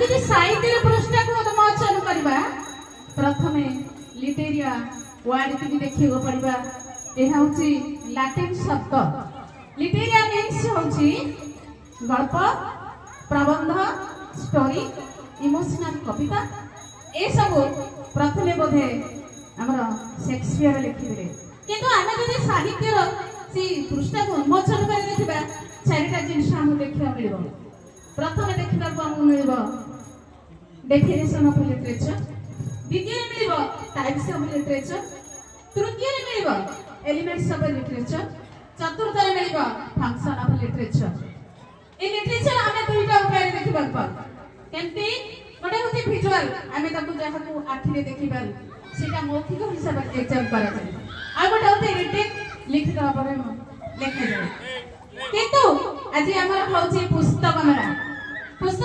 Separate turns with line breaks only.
যদি সাহিত্যের পৃষ্ঠাକୁ উন্মোচন କରିବା প্রথমে লিটেরিয়া ওয়ার্ড কি ଦେଖିବାକୁ ପଡିବା। ଏହା ହେଉଛି ଲାଟିନ ଶବ୍ଦ। লিটেরিয়া মিন্স ହେଉଛି গল্প, প্রবন্ধ, স্টোরি, ইমোশনাল কবিতা। এসবু প্রথমে বোধে আমার শেক্সপিয়ার লিখিলে, কিন্তু আমি যদি সাহিত্যর সেই পৃষ্ঠাକୁ উন্মোচন করে ଦେଖିବା চারিটা জিনিস আমাকে ଦେଖିବାକୁ ମିଳିବ। প্রথমে ଦେଖିବାକୁ ଆମକୁ ମିଳିବ ডেফিনেশন অফ লিটারেচর, দ্বিতীয় মিଳିବ টাইপস অফ লিটারেচর, তৃতীয় মিଳିବ এলিমেন্টস অফ লিটারেচর, চতুর্থରେ ମିଳିବ ଫଙ୍କସନ ଅଫ লিটারেচর। এই লিটারেচর ଆମେ দুইটা ଉପାୟରେ ଦେଖିବାକୁ ପାଉ। କେମିତି? ଗୋଟେ ହେଉଛି ଭିଜୁଆଲ, ଆମେ ତାକୁ ଯାହାକୁ ଆଖିରେ ଦେଖିପାରୁ সেটা মৌখিক হিসাবে এক্সাম করা যায়। আর গোটা হচ্ছে রিটেন লিখিত ভাবে লেখা যায়। কিন্তু আজ আমার হচ্ছে পুস্তক মেলা।